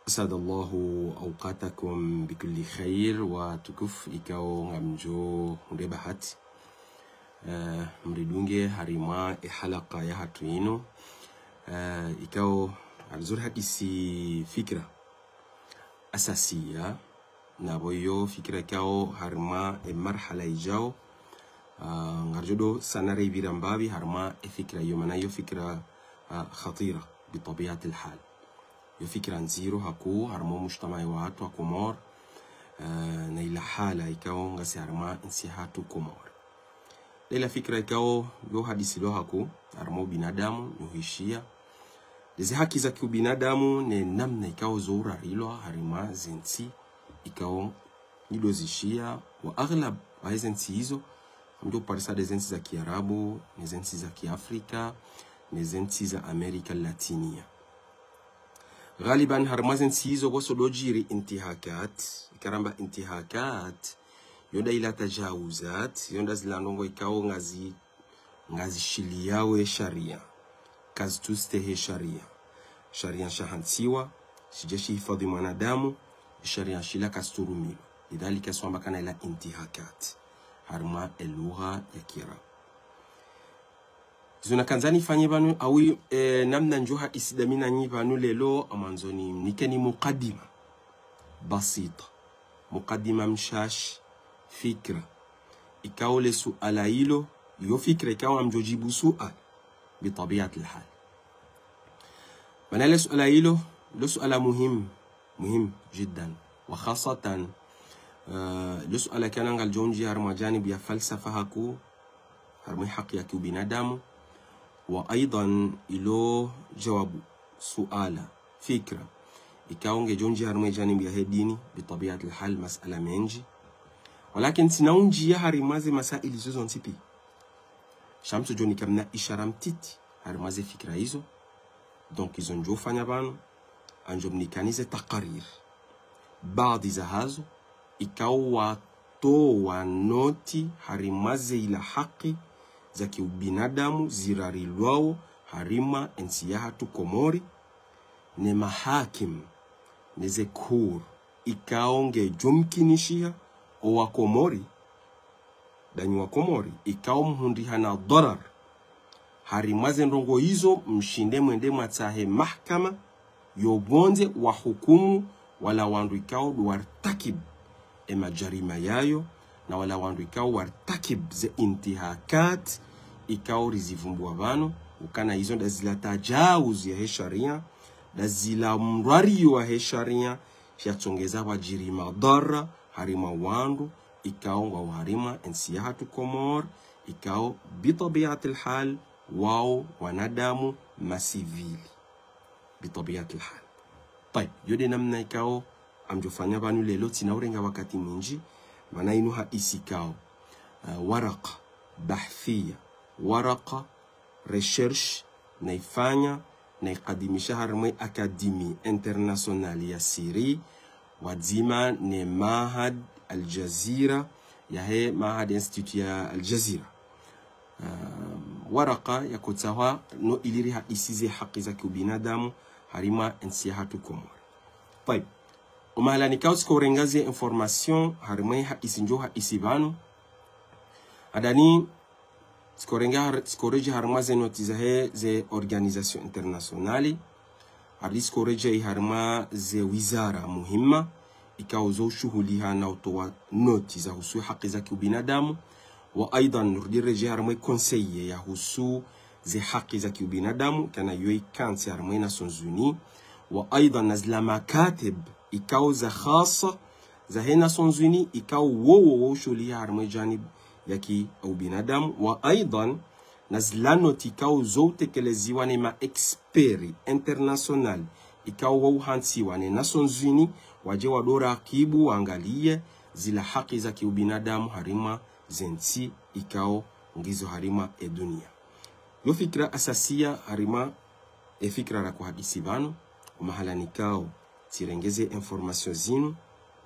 أسعد الله أوقاتكم بكل خير وتكف إكاو نgamjo mrebahati mridunge harima halaka ya hatu ino إكاو alzur hadisi fikra asasiya naboyo fikra إكاو harima marhala ijao ngarjodo sanare birambabi harima fikra yomana yo fikra khatira بطبيعة الحال yo fikra nziro haku harmo mujtamai wa watu wa Komor na ila hala ikao ngasi harma nsi hatu Komor. Ila fikra ikao yo hadisi lo haku harmo binadamu yuhishia lezi haki za kiubinadamu ne namna ikao zura ilo harima zensi ikao nidozishia wa aghlab wa hizensi hizo mdo parisa de zensi za Kiarabu, ne zensi za Kiafrika, ne zensi za Amerika Latinia. غالبا هرمازن سيزو وصلوا جيري انتهاكات كرامبا انتهاكات يوندا إلى تجاوزات يوندا زلانونغو يكاو ngazi shiliawe sharia kazi tustehe sharia shahansiwa sijeshi hifadhi mwanadamu sharia shila kasturumilo lidhalika swamba kana ila intihakat harma elugha ya Kiarabu zuna kanzani fanye banu awi namna njoha isidamina nyi banu lelo amanzoni nikeni muqaddima basita muqaddima mshash fikra ikawle suala hilo yo fikra ikawa mjojibu sual bitabiat alhal manale suala hilo lo suala muhim jiddan wa khasatan lo suala kana ngal jonji harma janib ya falsafa haku harma haki ya binadamu وأيضا إلو جواب سؤال فكرة إكاونج جونجي هرمي جانب يهديني بطبيعة الحال مسألة منجي ولكن سنونجي يهري مازي مسائل زوزون سيبي شامسو جوني كمنا إشارام تيتي هرمازي فكرة إيزو دونك إزون جو فانيبانو أنجو بنيكانيزي تقارير بعض إزاهازو إكاو واتو ونوتي هرمازي إلى حقي zaki ubinadamu zirarilwao harima ensiya hatu Komori ne mahakim ne zekur ikaonge jumkinishia owa Komori danyi wa Komori ikao mhundi hana dharar harimaze ndongo hizo mshinde mwende matahe mahkama yogonze wa hukumu wala wandu ikao wartakib majarima yayo na wala wandu ikao wartakib ze intihakat ikao rizivumbu wabano ukana hizo da zila tajawuz ya sharia da zila mrari wa sharia shiatongeza wajirima dara harima wandu ikao wa harima ensiyahatu Komor ikao bitabiat alhal wao wanadamu masivili bitabiat alhal. طيب yode namna ikao amjofanya banu lelo tinaurenga wakati mingi mana inuha isikao waraqa bahthia waraqa research naifanya naikadimisha harmai akademi internationali ya Siri wadzima ne mahad Al-Jazeera yahe mahad institute ya Al-Jazeera waraqa yakutawa no iliriha isize haki za kibinadamu harima ensiyahatu Komor. طيب ومالا نكاو سكورنغازي انفورماسيون هرميها اسنجوها اسيبانو adani scoreji harma ze notizahe ze organisation internationali hadi scoreji harma ze wizara muhimma ikauzo shuhuliha na utoa noti za husu haki za kibinadamu wa aidan nurdireji harma conseiller ya husu ze haki za kibinadamu kana yoi kansi harma Nations Unies wa aidan nazla makatib ikao za khasa za Nations Unies ikao wo shuhuliha harma janib yaki au binadamu wa aidan nazlano tikao zote keleziwa ni ma expert international ikao wau hansiwa ni Nations Unies waje wadora akibu waangalie zila haki za kiubinadamu harima zensi ikao ngizo harima dunia. Yo fikra asasia harima fikra la kuhadisi bano mahala nikao tirengeze information zinu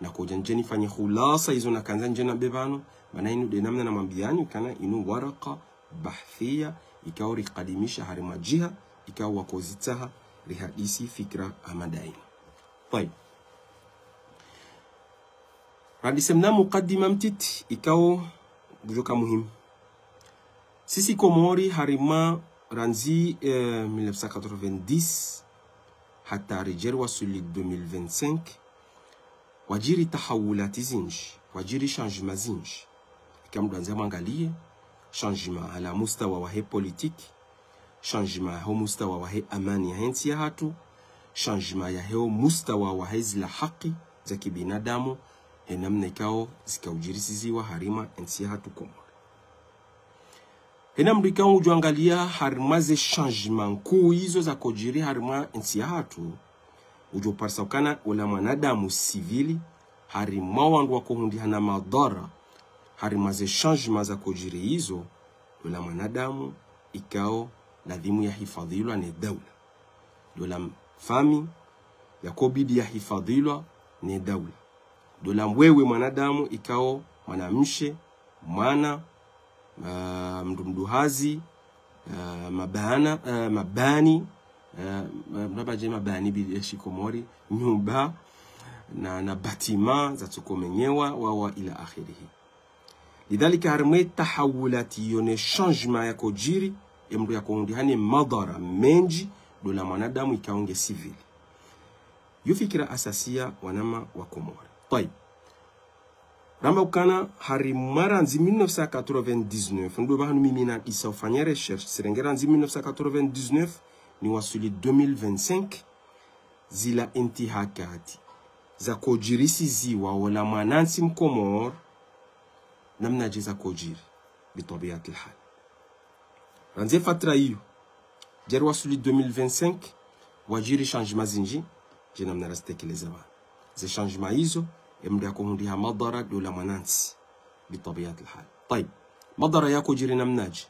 na kujanjeni fanye khulasa hizo na kanzanjena bebano maana inu de namna na mambiani kana inu waraqa bahthia ikao riqadimisha harima jiha ikao wakozitaha rihadisi fikra amadaini. طيب radi semna mukaddima mtiti ikao bujoka muhimu. Sisi Komori harima ranzi 1990 hata rejerwa suli 2025 wajiri tahawulati zinji, wajiri changement zinji. Ikamduanza mwangalie changement ala mustawa wa he politiki, changement ho mustawa wa he amani ya hensi ya hatu, changement ya heo mustawa wa he zila haki za kibinadamu, namna ikao zikaujirisiziwa harima hensi ya hatu Komori. Mrika ujuangalia harima ze changement kuu hizo za kujiri harima hensi ya hatu, ujo parsakana ula mwanadamu civili, harima wandu wa kuhundi hana madara, harima ze changement za kujiri hizo, ula mwanadamu ikao ladhimu ya hifadhilwa ni daula. Dola fami ya kobidi ya hifadhilwa ni daula. Dola mwewe mwanadamu ikao mwanamshe, mwana, mdumduhazi, mabani, mnabaje mabani bileshi Komori, nyumba, na batima za tukomenyewa wawa ila akhirihi. Lidhalika harime tahawulati yone changement ya kujiri, mdu ya kuhundi hani madara menji, dola mwanadamu ikaonge civil. Yufikira asasia wanama wa Komori. Taib. Ramba ukana harimara nzi 1999, ndo bahanu mimina isa ufanya recherche, serengera nzi 1999, ni wasuli 2025, zila intihakati, za kujirisi ziwa wala manansi mkomor, namna jeza kujiri, bitabiat al-hal. Ranze fatra iyo, jari wasuli 2025, wajiri changement zinji, jena mna rastekeleza ba. Ze changement hizo, emri ya kuhundiha madara dola manansi bitabiat al-hal. طيب madara yako jiri namnaji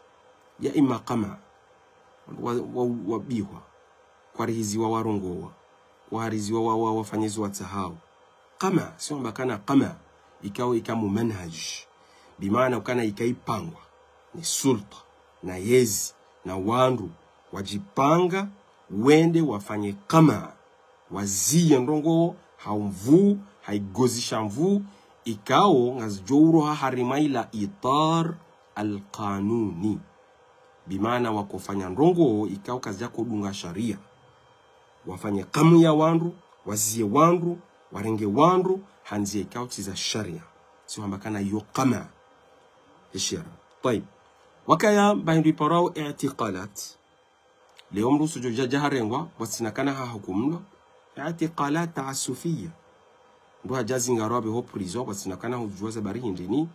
ya ima qama wabiwa kwarihiziwa warongowa wahariziwa wafanyizi watsahau. Qama sio mbakana qama ikawa ikamu manhaj bimaana ukana ikaipangwa ni sulta na yezi na wandu wajipanga wende wafanye qama waziye ndongo haumvu haigozisha mvu ikao ngazjouro harimaila itar al-qanuni bimaana wakofanya ndongo ikao kazi yako dunga sharia wafanye kamu ya wandu wazie wandu warenge wandu hanzie ikao tiza sharia sio hambakana iyo qama ishira. طيب wakaya bahindu iparao i'tiqalat leo mrusu jojaja harengwa wasinakana hukumno i'tiqalat ta'assufiyya ndo hajazi ngarabe ho prison wasinakana hujuaza bari hindini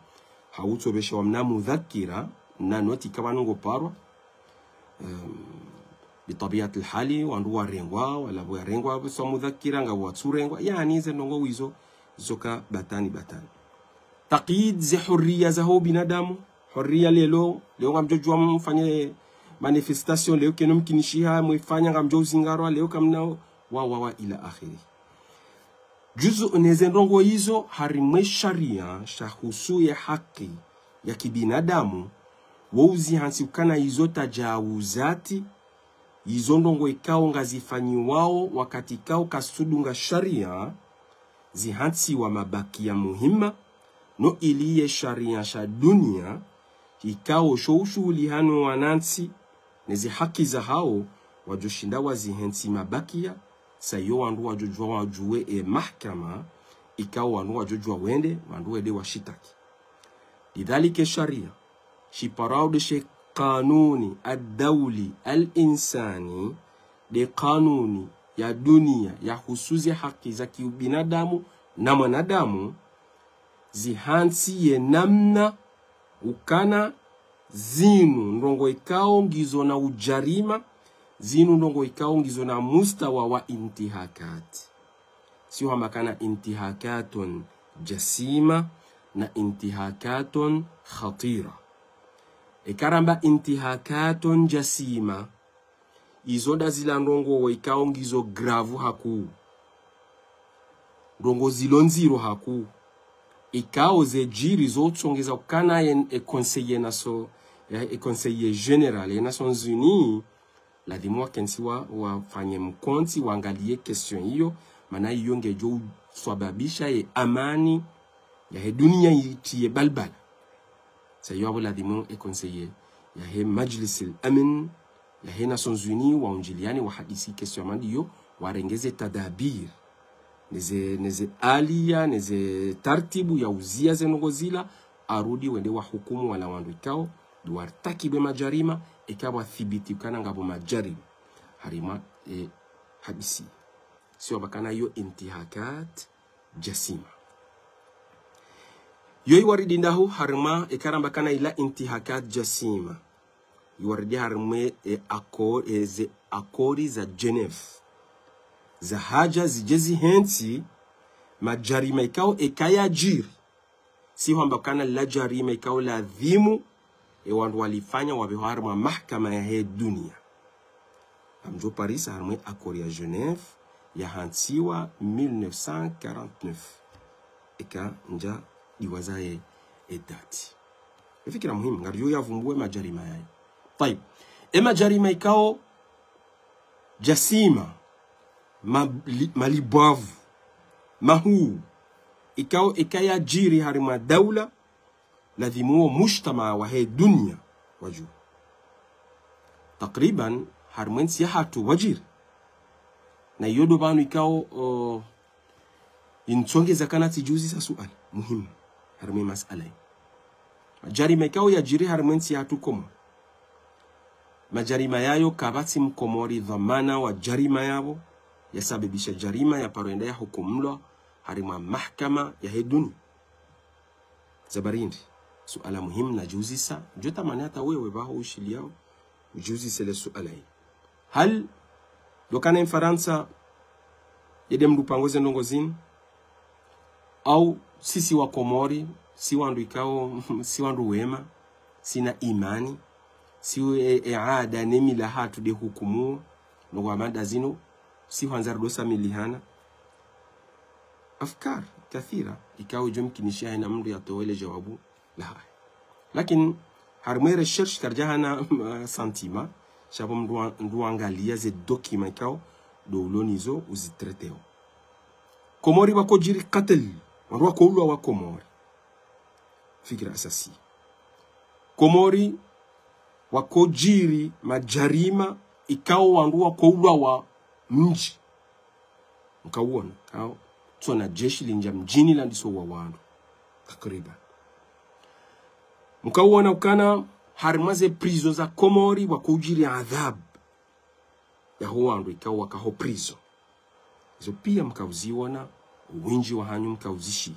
hautobesha wamna mudhakira na noti kabanungo parwa bitabiat al-hali wandu warengwa wala warengwa so mudhakira nga watsurengwa yani ze ndongo wizo zoka batani taqid ze hurriya za ho binadamu hurriya leo ngamjojwa mfanye manifestation leo kenom kinishiha mwifanya ngamjozi ngarwa leo kamnao wa ila akhiri. Juzu unezendongo hizo harimwe sharia shahusu ya haki ya kibinadamu wauzi hansi ukana hizo tajawuzati hizo ndongo ikao ngazifanyi wao wakati ikao kasudunga sharia zihansi wa mabaki ya muhima no iliye sharia sha dunia ikao shoushuli hanu wanansi nezi haki za hao wajoshinda wazihensi mabakia sayo wandu wajojwa wajuwe mahkama ikao wandu wajojwa wende wandu wede washitaki. Lidhalike sharia shiparao de she kanuni ad-dawli al-insani de kanuni ya dunia ya husuzi haki za kibinadamu na mwanadamu zihansi ye namna ukana zinu ndongo ikao ngizo na ujarima zinu ndongo ikao ngizo na mustawa wa intihakat. Sio hamakana intihakatun jasima na intihakatun khatira. Ikaramba intihakatun jasima izoda zila ndongo ikao ngizo gravu haku ndongo zilonziro haku ikao ze jiri zotsongeza ukana conseiller naso conseiller général ya Nations Unies la dimwa kensiwa wafanye mkonti waangalie question hiyo Mana yonge jo swababisha ye amani ya he dunia itiye balbal. Sayo lazima e conseiller ya he Majlis al-Amin ya he Nations Unies waunjiliani wahadisi kesho mandiyo warengeze tadabir neze alia neze tartibu ya uzia zenogozila arudi wende wa hukumu wala wandu ikao duartakibe majarima ikawa thibitikana ngabo majarima harima habisi sio bakana yo intihakat jasima yo iwaridi ndahu harima ikaramba kana ila intihakat jasima iwaridi harime akori za Geneva za haja zijezi hensi majarima ikao ekaya jiri si hamba kana la jarima ikao la dhimu wandu walifanya wabiharma mahkama ya he dunia amjo Paris harme akori ya Genève ya hansiwa 1949 eka nja iwazae edati fikira muhimu ngariyo yavumbue majarima yae طيب majarima ikao jasima malibavu mahu ikao ikaya jiri harima daula lazima mujtama wa he dunia waju takriban harmen siyahatu wajir na yodo banu ikao insongeza kana tijuzi sa suali muhimu harme masala majarima ikao ya jiri harmen siyahatu komo majarima yayo kabati mkomori dhamana wa jarima yabo yasababisha jarima ya paroenda ya hukumlo harima mahkama ya he dunia zabarindi suala muhimu na juzi sa jota manata wewe baho ushiliao ujuzi sele suala hii hal dokana in Faransa yede mdupangoze ndongozini au sisi wa Komori si wandu ikao si wandu wema sina imani si eada nemila hatu de hukumu no amanda zino si hanzar dosa milihana afkar kathira ikao jumkinishia ina mdu yatowele jawabu la lakini harme recherche karjahana santima shabo mdu angalia ze document kao do ulonizo uzitreteo Komori wako jiri katel wandu wako ulwa wa Komori fikira asasi Komori wako jiri majarima ikao wandu wako ulwa wa mji mkauona kao tuna jeshi linja mjini landiso wa wandu takriban mkauona ukana harimaze prizo za Komori wakujiri adhab ya huwandu ikawa wakaho prizo hizo pia mkauziona uwinji wa hanyu mkauzishi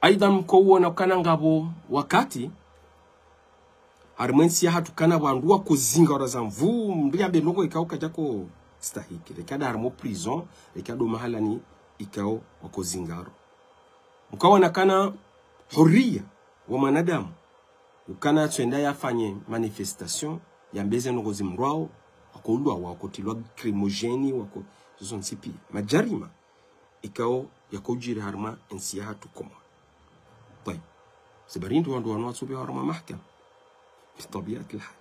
aidha mkauona ukana ngabo wakati harimensi ya hatukana wandu wako zinga waraza mvu mbria benoko ikawa kajako stahiki rekada harimo prison rekado mahala ni ikawa wako zingaro mkauona kana huria wa manadamu ukana twenda yafanye manifestation ya mbeze ngozi mrwao wako ulwa wako tilwa crimogeni wako zonsipi majarima ikao yakojiri harma ensiya tukoma طيب سبرينتو wandu wanwatsubi harma mahkama بطبيعه الحال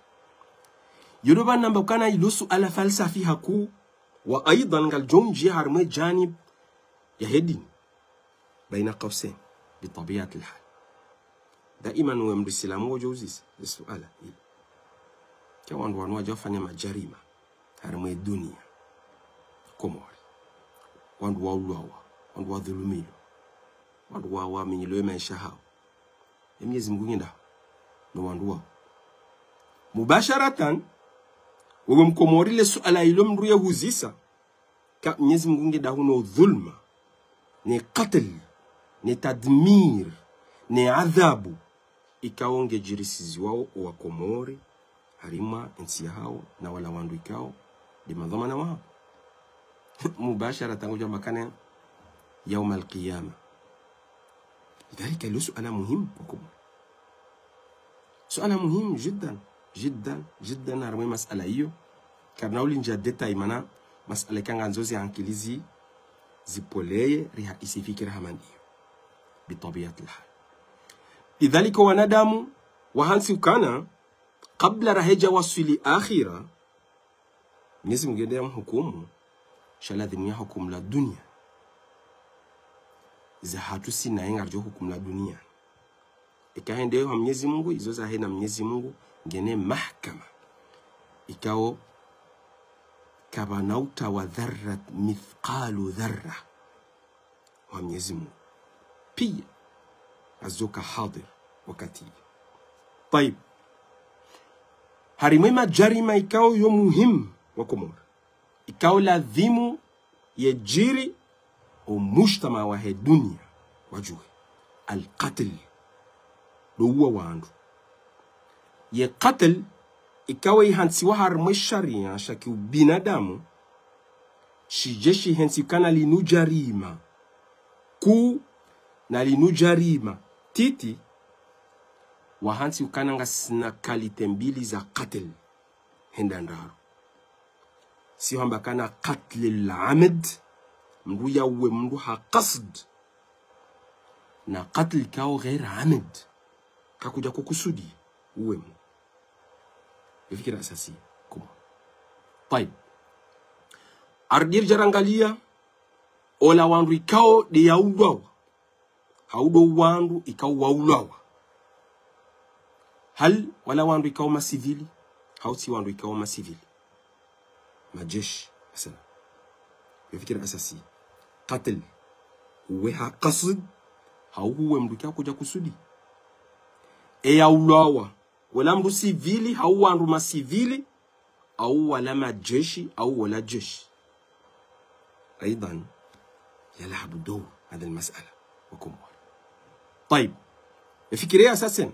يروبا نمبر كان يلوسو على فلسفي حكو وايضا قال جونجي harma جانب يهدين بين قوسين بطبيعه الحال دائما ومد السلام وجوزيس السؤال كوان وانوا جافanya majarima harma dunia Komori wandu waulwa wandu wadhulumilo wandu wa minyilo maisha hao Mwenyezi Mungu ngenda no wandu wao mubasharatan wewe Mkomori le suala ilo mruye huzisa ka Mwenyezi Mungu ngenda huno dhulma ni qatl ni tadmir ni adhabu ikaonge jirisizi wao wa Komori harima ensi hao na wala wandu ikao di madhamana wao mubasharatan ngoja makana يوم القيامة لذلك له سؤال مهم وكم سؤال مهم جدا جدا جدا هرمي مسألة ايو كارناولي نجدتا ايمانا مسألة كان غنزوزي عنكليزي زيبولي ريها اسي فكرها من ايو بطبيعة الحال لذلك وندام وهانسي كان قبل رهجة وصولي آخرة نسم جدام حكومه shaladhimu ya hukumu la dunia za hatu sina yenga rjo hukumu la dunia ikaende wa Mwenyezi Mungu izo za hena Mwenyezi Mungu ngene mahkama ikao kabanauta wa dharrat mithqalu dharra wa Mwenyezi Mungu pia azuka hadir wakati. طيب harimema jarima ikao yo muhimu wa Komoro ikao ladhimu yejiri umujtama wa dunia wajue alqatl duwa wandu ye qatl ikawa ihansiwa harmwe sharia shaki binadamu shijeshi hensi kana linu jarima ku na linu jarima titi wahansi ukananga sina kalite mbili za qatl hendandaro si hamba kana qatl al-amd mndu yawe mndu haqasd na qatl kao ghair amd kakuja kukusudi uwe fikira asasi kuma. طيب ardir jarangalia ola wandu ikao de yaudwa haudo wandu ikao waulawa hal wala wandu ikao masivili hauti wandu ikao masivili majeshi مثلا fikira asasi qatl huwa qasd huwa mndu ikao kuja kusudi yaulawa wala mndu sivili hau wandu masivili au wala majeshi au wala jeshi ايضا يلعب دور هذه المساله وكم. طيب fikiria sasa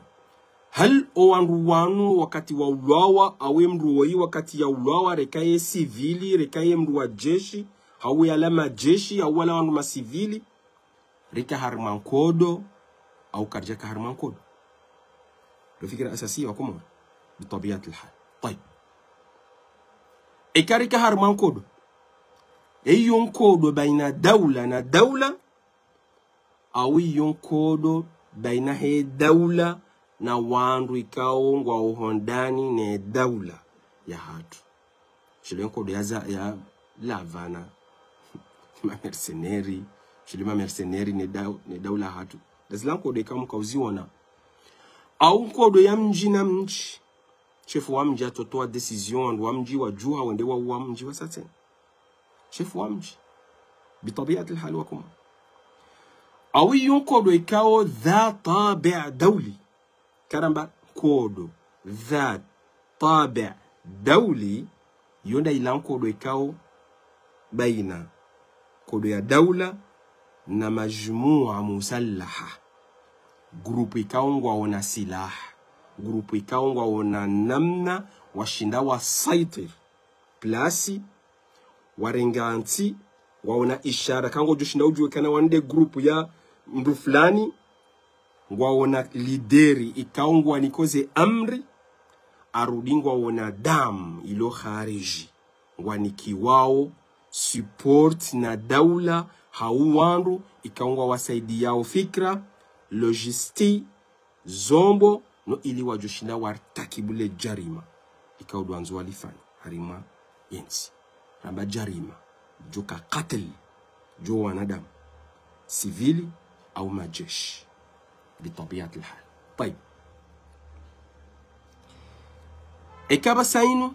hal owandu wanu wakati wa ulawa awe mndu woi wakati ya ulawa rekaye sivili rekaye mndu wa jeshi au yala majeshi au wala wandu masivili reka harmankodo au karjaka harmankodo الفكرة الأساسية وكم بطبيعة الحال. طيب إكاريك هرمان كودو يون كودو بين دولة ندولة أو يون كودو بين هي دولة نوان ريكاو وهنداني ندولة يا هاتو شلون كودو يا لافانا ما مرسنيري شلون ما مرسنيري ندولة هاتو دزلان كودو يكام كوزيونا au kodo ya mji na mji chefu wa mji atotoa decision wa mji wa juha wende wa mji wa saten chefu wa mji bitabiat alhal wakum au yon kodo ikao dha tabi' dawli karamba kodo dha tabi' dawli yonda ilan kodo ikao baina kodo ya dawla na majmua musallaha grupu ikaungwa ona silaha grupu ikaungwa ona namna washinda wa saitir plasi warenganti waona ishara kango joshinda ujue kana wande grupu ya mbu fulani waona lideri ikaungwa nikoze amri arudingwa ona damu ilo khariji ngwaniki wao support na daula hauwandu ikaungwa wasaidi yao fikra logisti zombo no ili wajoshinda wartakibule jarima ikaudwanzo walifanya harima yensi ramba jarima joka qatl jo wanadamu sivili au majeshi bitabiat alhal. طيب ekaba saino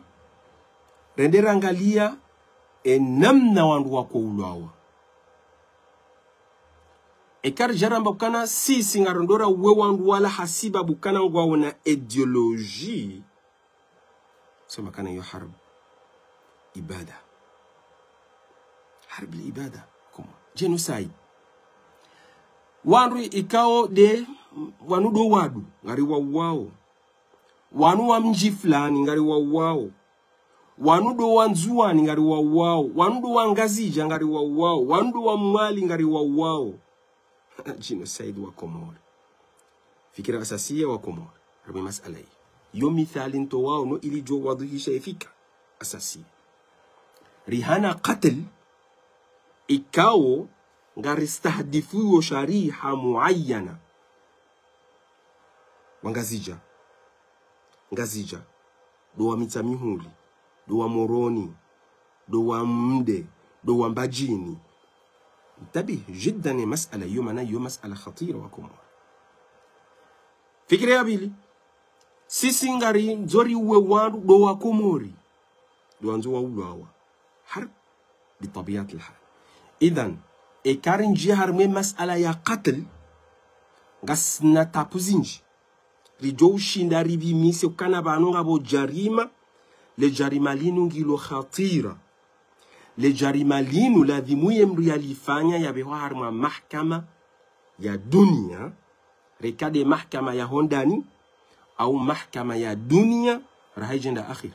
rendera angalia namna wandu wako ulawa ekar jaramba bukana sisi ngarondora we wandu wala hasiba bukana ngwa na ideology sema kana yo harb ibada harb ibada kama genocide wandu ikao de wanudo wadu ngari wao wanu wa mji fulani ngari wao wanudo wanzuani ngari wao wanudo wangazija ngari wao wanudo wa mwali ngari wao genocide wa Komoro. Fikira asasiya wa Komoro. Rabi masala hii. Yo mithali nto wao no ili jo wadhihisha ifika asasiya. Rihana qatl ikao ngaristahdifu shariha muayyana. Wangazija. Ngazija. Do wa mitamihuli. Do wa moroni. Do wa mde. do wambajini. انتبه جدا مسألة يومنا يوم مسألة خطيرة وكمور. Fikiri ya bili, sisi ngari nzori uwe wandu do wa komori do wanzu wa ulawa harb bitabiat alhal. Idhan ekarin jihar me mas'ala ya qatl ngasna tapuzinji rijo shinda rivi mise ukana banonga bo jarima le jarima linu ngilo khatira le jarima linu la dhimuye mri alifanya ya behar ma mahkama ya dunia rekade mahkama ya hondani au mahkama ya dunia rahijenda akhir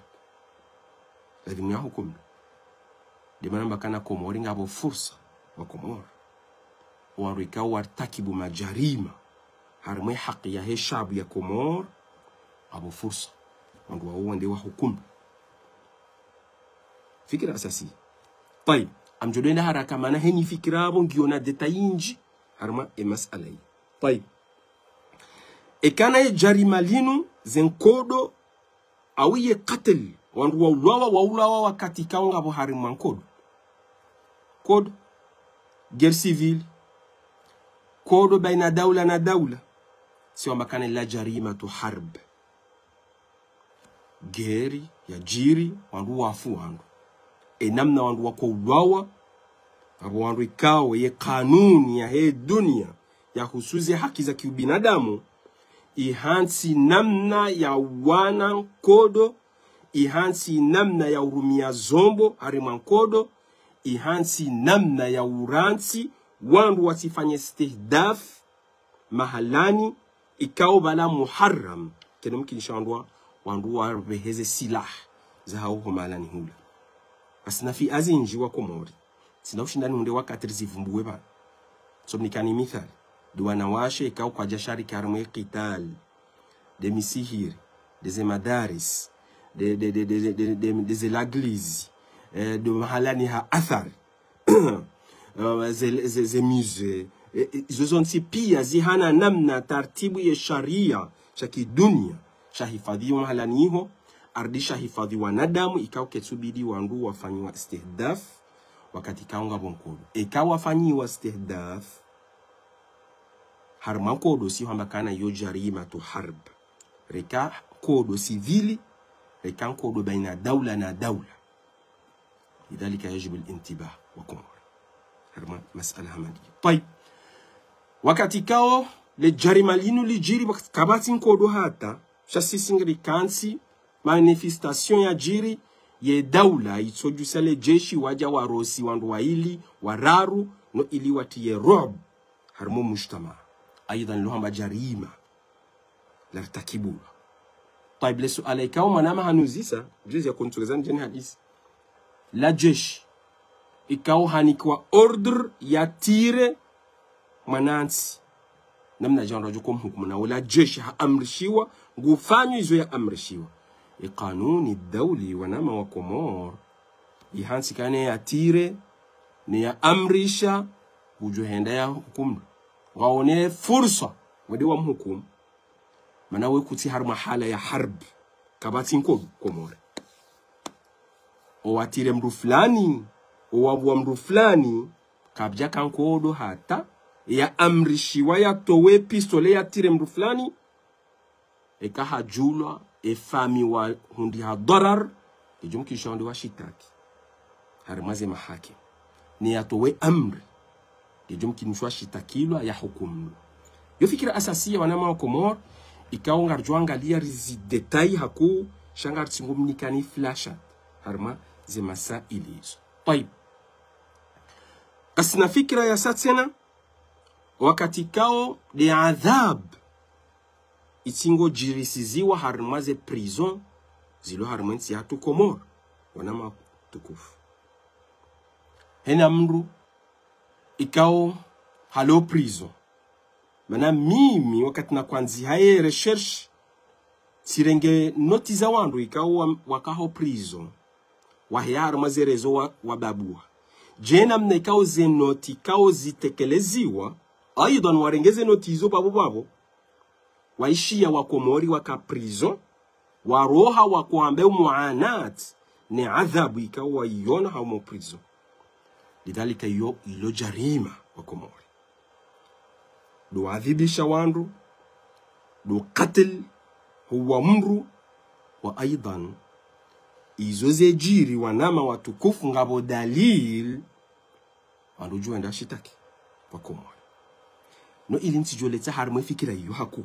lazima ya hukumu de manamba kana komori ngabo fursa wa komori warika wartakibu majarima harmwe haki ya heshabu ya komor abo fursa wandu wao ndio wa hukumu. Fikira asasi طيب amjodenda haraka maana heni fikira abo ngiona detayinji harma e masala hii. طيب ekana jarima linu zenkodo awiye qatl wandu waulawa wakati kaunga bo harima nkodo kod guerre civile kodo baina dawla na dawla sio makana la jarima tu harb geri ya jiri wandu wafu wandu namna wandu wako uwawa abo wandu ikawe ye kanuni ya he dunia ya husuzi haki za kiubinadamu ihansi namna ya wana kodo ihansi namna ya urumia zombo hariman kodo ihansi namna ya uransi wandu wasifanye istihdaf mahalani ikao bala muharram kene mkinishandwa wandu wabeheze silah za hao mahalani hula asina fi azinji wa komori sina ushindani munde wakati zivumbuwe ba so mnikani mithali duwana washe ikao kwa jashari karmwe qital de misihiri de madaris de l'église de mahalani ha athar ze musée zozonsi pia zihana namna tartibu ya sharia shaki dunia shahifadhi mahalani hiyo ardisha hifadhi wanadamu ikao ketsubidi wandu wafanywa istihdaf wakati kaunga bonkodo ikawa wafanyiwa istihdaf harma kodo si hamba kana yo jarima tu harb reka kodo civili reka kodo baina dawla na dawla lidhalika yajibu al-intibah wa kumur harma mas'ala hamadi. طيب wakati kao le jarima linu lijiri kabati kodo hata shasisingri kansi manifestation ya jiri ye dawla itsojusa le jeshi waja warosi wandu waili wararu no ili watiye rob harmo mujtama aidan lohamba jarima lartakibula. طيب lesu alaikao manama hanuzisa juzi ya kontulezani jeni hadisi la jeshi ikao hanikwa order ya tire manansi namna jandwa jukum hukumu na wala jeshi haamrishiwa ngufanyo izo ya amrishiwa iqanuni dawli wanama wa komor ihansi kane ya tire ni ya amrisha ujuhenda ya hukumu waone fursa wadi wa mhukumu manawe kuti har mahala ya harb kabati nko komore o watire mru fulani o wabwa mru fulani kabja kankodo hata ya amrishiwa ya towe pistole ya tire mru fulani eka hajulwa efami wa hundi ha darar ijumki shandi wa shitaki harmaze mahaki ni ya towe amri ijumki nishwa shitakilwa ya hukumu. Yo fikira asasiya wanama wa komor ikao ngarjuangalia rizi detai haku shangar tsingumnikani flasha harma ze masaili hizo. طيب asina fikira ya satsena wakati kao de adhab itingo jirisiziwa harma ze prison zilo harma nsi hatu komor wanama tukufu hena mru ikao halo prison mana mimi wakati na kwanzi haye research sirenge notiza wandu ikao wakaho prison wahiaru mazerezo wababua jena mna ikao ze noti ikao zitekeleziwa aidan warengeze notizo babo waishia wakomori waka prison waroha wakuambe muanat ni adhabu ikao waiona haumo prison lidhalika ilo jarima wa Komori do adhibisha wandu do qatl huwa mru wa aidan izoze jiri wanama watukufu ngabo dalil wandu juenda shitaki wa Komori no ili ntijoleta harmwe fikira hiyo haku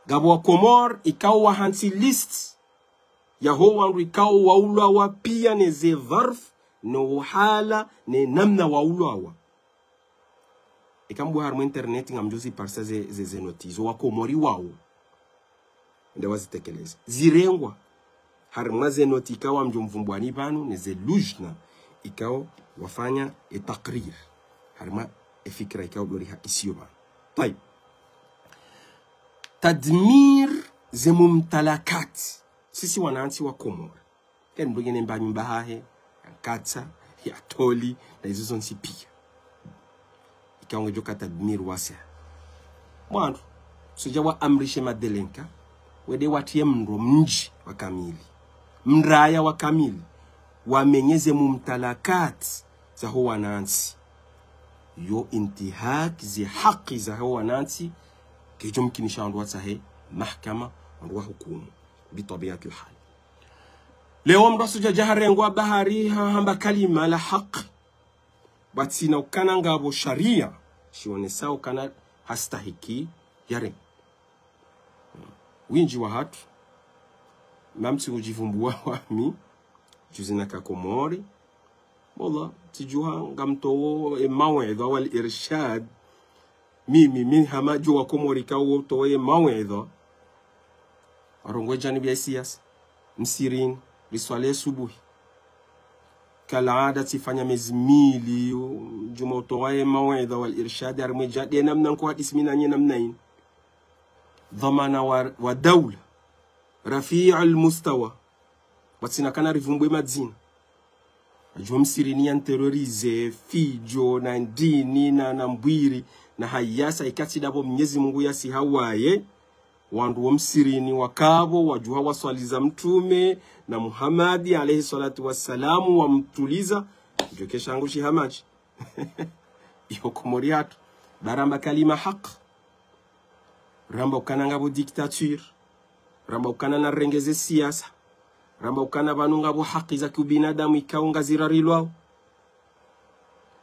gabo wa Komor ikawa wahansi list ya ho wandu ikawa waulwa wa pia neze dharf no hala ne namna waulwa wa ikambu harmwe internet ngamjozi parsa ze notizo wa Komori wao nde wazitekeleza zirengwa harmwa ze noti ikawa mjomvumbwani banu neze lujna ikawa wafanya takrir harma fikra ikawa doriha isiyo banu. طيب tadmir ze mumtalakat sisi wananchi wa Komori ken mbugene mba nyumba hahe katsa ya toli na hizo zonsi pia ikawa ngejoka tadmir wasa mwandu sujawa amrishe madelenka wede watie mndo mji wa kamili mraya wa kamili wamenyeze mumtalakat za ho wananchi yo intihak zi haki za ho wananchi kejumkinisha wandu watahe mahkama wandu wa hukumu bitabiati alhal. Leo mdo suja jaharengwa bahari hamba kalima la haq batsina ukana ngabo sharia shionesa ukana hastahiki yare winji wa hatu mamsi ujivumbua wami juzina ka Komori wallah tijuha ngamtowo mawedha wal irshad mimi hama jua Komori kawo towe mawedha arongwe janibi ya siyasa msirin riswale subuhi kala tifanya mezmili juma utowaye mawedha wal irshad armejade namna nko hadismina nye namna in dhamana wa dawla rafi' al mustawa batsina kana rivumbwe madzina ajua msirini ya terrorize fijo na ndini na mbwiri na hayasa ikati dabo Mwenyezi Mungu yasi hawaye wandu wa msirini wakabo wajuha waswaliza mtume na Muhammadi alayhi salatu wassalamu wa mtuliza jokesha angushi hamaji iyo Komori hatu baramba kalima haq ramba ukana ngabo dictature ramba ukana na rengeze siyasa ramba ukana banu ngabo haki za kubinadamu ikaunga zirarilwao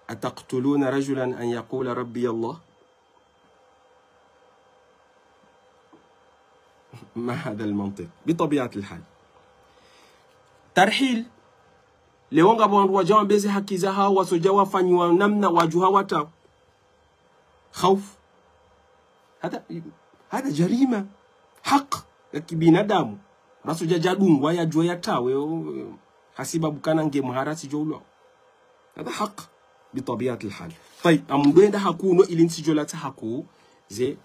ataqtuluna rajulan an yaqula rabbi Allah ما هذا المنطق بطبيعة الحال ترحيل لونغا بوانdu wajawa bezi haki za hao wasojawa fanywa namna wajuha wata خوف هذا جريمة حق ya kibinadamu rasoja jadungwa ya jua yatawe hasiba bukana nge muharasi jowlo هذا حق بطبيعة الحال. طيب amdwenda hakuno ili nsijolata haku ze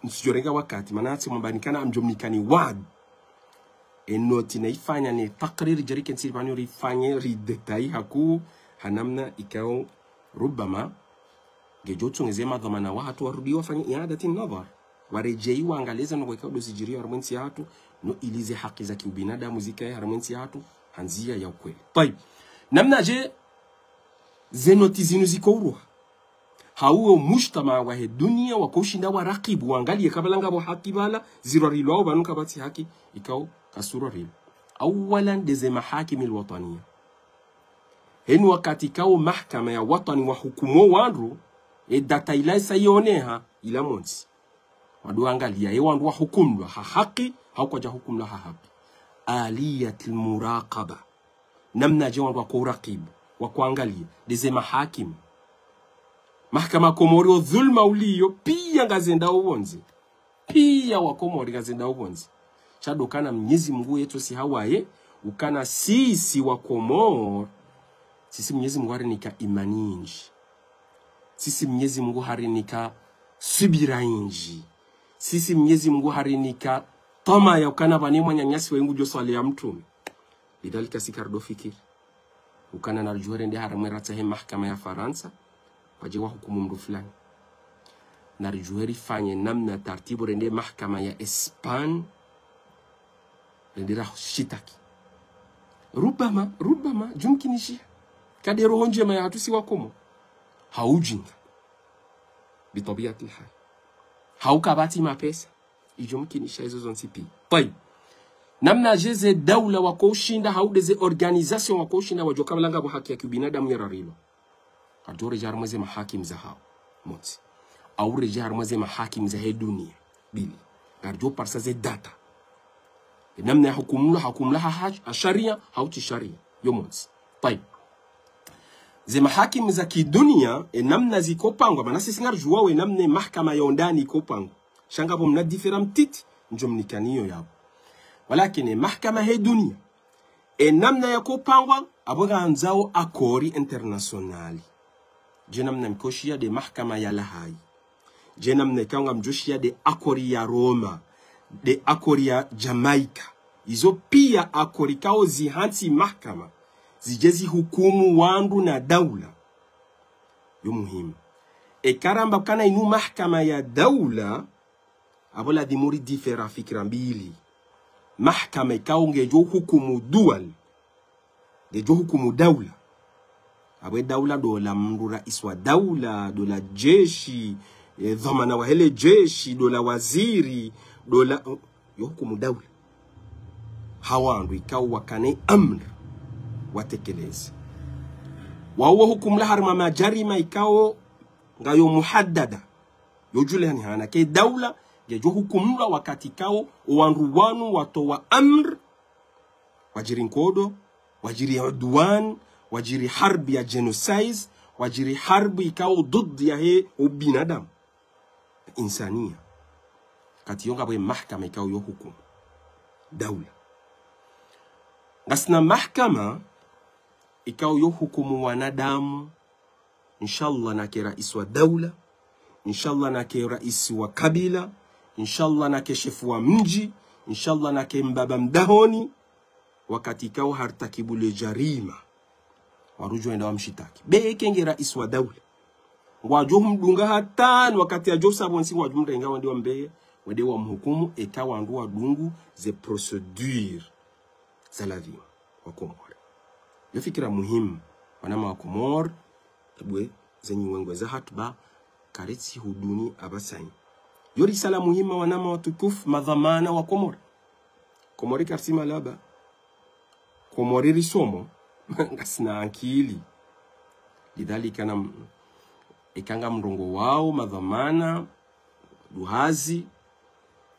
nsijorenga wakati manati mbanikana amjomnikani wad enoti na ifanya ni takrir jarike nsirbanyo rifanye ridetai haku hanamna ikao rubama gejotu ngezema dhamana watu warudi wafanye iadati nadhar warejei waangaleza no kweka dosijiri harmonsi hatu no ilize haki za kibinadamu zikae harmonsi hatu hanzia ya ukweli. طيب namna je zenoti zinu zikourwa hauwe mujtama wa dunia wakoshinda wa rakibu wangalie kabla ngabo haki bala zirarilwao banuka bati haki ikao kasura ril awalan deze mahakim alwataniya henu wakati kao mahkama ya watani wa hukumu wandu data ilaisa yoneha ila monsi wadu angalia wandu wa hukumwa haki haukoja hukumla haki aliyat almuraqaba namna je wandu wa kurakibu wa kuangalia deze mahakim mahkama Komori o dhulma uliyo pia ngazenda uwonzi pia wa Komori ngazenda uwonzi chadokana Mwenyezi Mungu yetu si hawaye ukana sisi wa Komori sisi Mwenyezi Mungu harinika imani inji sisi Mwenyezi Mungu harinika subira inji sisi Mwenyezi Mungu harinika tama ya ukana banema nyanyasi wengu joswali ya mtume lidalika sikardo fikiri ukana narjuhere ndi haramwera tahe mahkama ya Faransa wajewa hukumu mdu fulani narjuheri fanye namna tartibu rende mahkama ya Espan rendira shitaki rubama jumkinishia kadi roho njema ya hatusi wakomo haujinga bitabiati alhal haukabati mapesa ijo mkinisha hizo zonsipi طيب namna jeze daula wako ushinda haudeze organisation wako ushinda wajoka malanga bu haki ya kibinadamu yararilo kadore jarmaze mahakim za hao moti au rejar maze mahakim za dunia bili garjo parsa ze data namna hukumlaha sharia hauti sharia yomons طيب ze mahakim za kidunia namna zikopangwa maana sisi ngarjua we namna mahakama ya ndani ikopangwa shangapo mna different titi njomnikaniyo yabo walakini mahakama he dunia namna yakopangwa aboga anzao akori internationali je namna mkoshia de mahakama ya lahai je namna kanga mjoshia de akori ya Roma de akori ya Jamaica izo pia akori kao zihansi mahakama zijezi hukumu wandu na daula yo muhimu karamba kana inu mahakama ya daula abola dimuri differa fikra mbili mahakama ikao ngejo hukumu dual ngejo hukumu daula abwe daula dola mndu rais wa daula dola jeshi dhamana wa hele jeshi dola waziri dola yo hukumu daula hawandu ikao wakane amr watekelezi wawo hukumu la harma majarima ikao ngayo muhaddada yojule hani hana ke daula gejo hukumu la wakati kao wanruwanu watowa amr wajiri nkodo wajiri udwan wajiri harbi ya genocide wajiri harbi ikao ضد ya he ubinadamu insania kati yonga bwe mahkama ikao yo hukumu daula ngasna mahkama ikao yo hukumu wanadamu inshallah na ke rais wa daula inshallah na ke rais wa kabila inshallah na ke shefu wa mji inshallah na ke mbaba mdahoni wakati ikao hartakibule jarima warujo enda wamshitaki beke rais wa daula wajo mdunga hatan wakati ajo sabonsi wajo mrenga wandi wambeye wende wa mhukumu ekawa ndu wadungu ze procedure za la vie wa Komor yo fikira muhimu wanama wa Komor ebwe zenyi wengwe za hatba kareti huduni abasani yo risala muhimu wanama watukufu madhamana wa Komor Komori karsima laba Komori risomo ngasina akili lidhalika na ikanga mrongo wao madhamana duhazi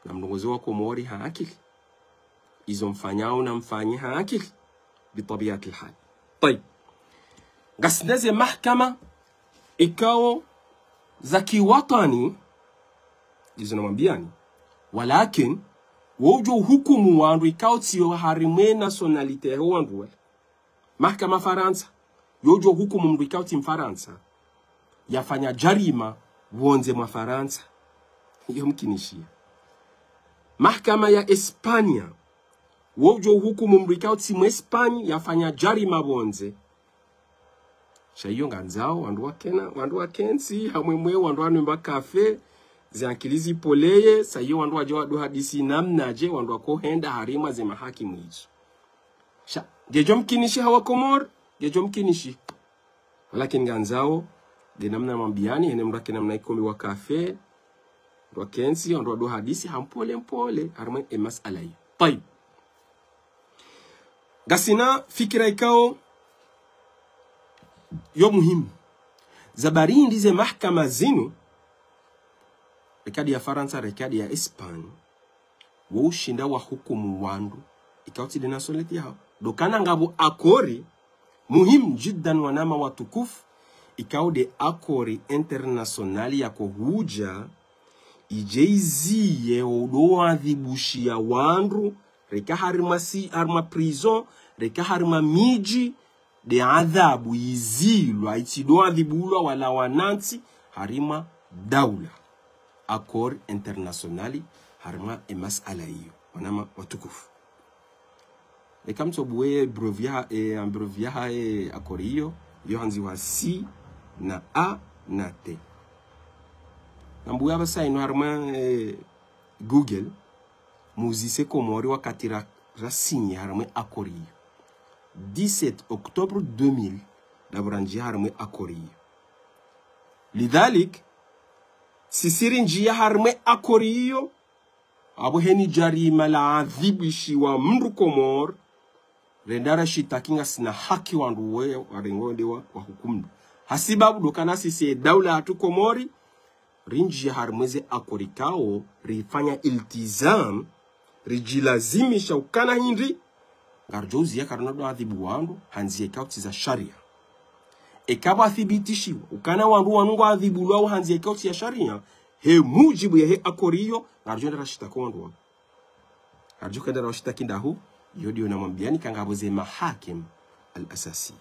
na mrongozi wa Komori haakili izo mfanyao na mfanyi haakili bitabiati alhal طيب ngasinaze mahkama ikao za kiwatani izo namwambiani walakin wojo hukumu wandu ikao tiyo harimwe nationalite ho wandu wala mahkama Faransa yojo hukumu mdu ikao ti Mfaransa yafanya jarima wonze mwa Faransa yo mkinishia mahkama ya Espanya wojo hukumu mdu ikao ti Espanya yafanya jarima wonze shayo nganzao wandu wa kensi hamwemwe wandu anumba cafe ziankilizi poleye sayo wandu wajo wadu hadisi namna je wandu wako henda harima ze mahakimu hizo sha gejo mkinishi hawa Komor gejo mkinishi lakini nganzao de namna mambiani ene mrake namna ikomi wa cafe wa kensi wandu wadu hadisi hampole mpole harima masala hiyo طيب gasina fikira ikao yo muhimu zabari ndize mahkama zinu rekadi ya Faransa rekadi ya Espanya wo ushinda wa hukumu wandu ikauti de nationality yao dokana ngabo akori muhimu jiddan wanama watukufu ikao de akori internationali ya kuhuja ijeiziye odo adhibushia wandu reka harima prison reka harima miji de adhabu izilwa itido adhibulwa wala wanansi harima daula accord internationali harima masala hiyo wanama watukufu kamso buwe brevia accord hiyo hanzi wa C na A na T nambuwe abasa ino harima Google muzise Komori wakati rasinye harima accord hiyo 17 octobre 2000 dabura njia harmwe akoriyo. Lidhalik sisiri njia harmwe akoriyo abu heni jarima la adhibishi wa mndu Komor rendara shitakinga sina haki wanduwe warengondewa wa hukumu. Hasibabu dokana sisi daula hatu Komori rinji harmweze akorikao rifanya iltizam rijilazimisha ukana hindi ngarjozi ya karonado adhibu wandu hanzie kao tiza sharia. Ekaba athibitishiwa ukana wandu wanungu adhibu wao hanzie kao tiza sharia he mujibu ya he akoriyo ngarjonda rashitako wandu wangu. Ngarjokenda rashitakindahu yodio na mambiani kangaboze mahakim al-asasiya.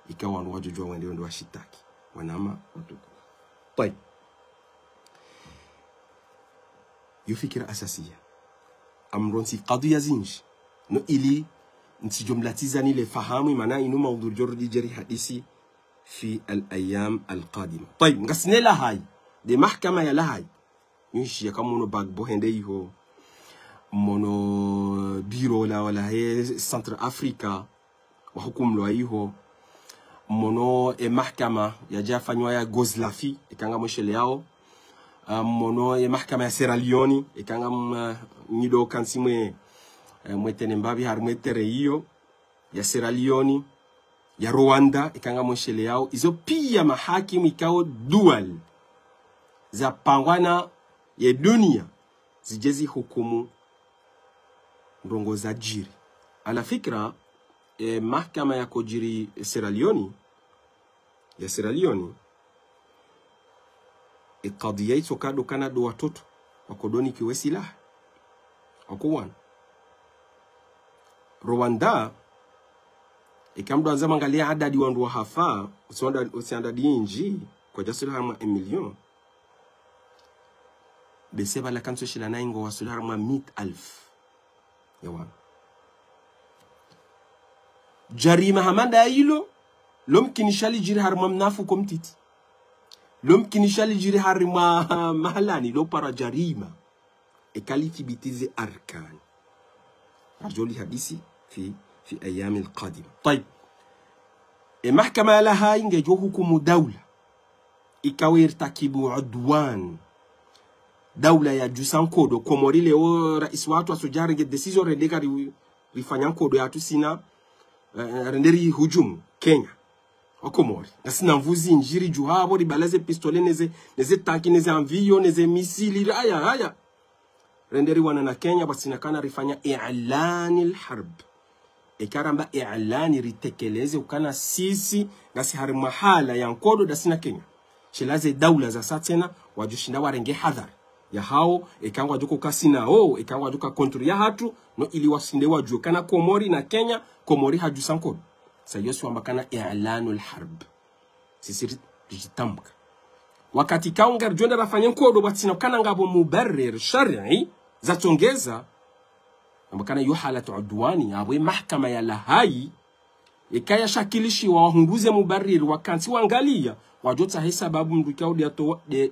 Ikawa wandu wajujua wende washitaki wanama watuku. طيب يفكر أساسية أمرونتي قضية زينج نو إلي نتي جملتيزاني لفهامي معناه إنه موضوع جردي جري حديثي في الأيام القادمة. طيب نقصني لهاي دي محكمة يا لهاي مش يكمونو باك بوهندي هو مونو بيرو لا ولا هي سنتر أفريقيا وحكم له أيهو mono mahkama ya jafanywa ya Gozlafi ikanga moshele yao mono mahkama ya Sierra Leone ikanga nido kansimwe mwetene mbabi harmwetere hiyo ya Sierra Leone ya Rwanda ikanga moshele yao izo pia mahakimu ikao dual za pangwana ya dunia zijezi hukumu ndongo za jiri ala fikra mahkama ya kujiri Sierra Leone ya Sierra Leone ikadhiya itokado kana do watoto wakodoni kiwe silaha wakowana. Rwanda ikamdo anzama angalia adadi wandu wa hafa usiandadi inji kwa jasuri harma 1 million beseba la kanso shila naingo wasuli harma 100,000 yawan. Jarima hamanda hilo lomkinishali jiri harma mnafu komtiti lomkinishali jiri harma mahalani lo para jarima ekalithibitize arkani rajuli hadisi في أيام القادمة. طيب المحكمة لها ينجو حكم دولة إكاوير تكيبو عدوان دولة يا جوسان كودو كوموري لو رئيس واتو سجارة ديسيزون رنديكا ريفانيان كودو ياتو سينا رندري هجوم كينيا وكوموري نسنا نفوزي نجيري جوهابو ريبالازي بيستولي نزي تانكي نزي انفيو نزي ميسيلي هيا رندري وانا كينيا بسينا كان ريفانيا إعلان الحرب ekaramba i'lani ritekeleze ukana sisi ngasi hari mahala ya nkodo dasina Kenya shilaze daula za satena wajushinda warenge hadhari ya hao ekangwa juko kasina ekangwa juka kontri ya hatu no ili wasinde wajue kana Komori na Kenya Komori hajusa nkodo sayosi wambakana i'lanul harb sisi jitamka wakati kaunga rjonda rafanya nkodo batsina kana ngabo mubarrir shar'i za tongeza ambakana yu halatu udwani abwe mahkama ya lahai ikaya shakilishi wa wahunguze mubariri wakansi wangalia wajota hii sababu mdu ikao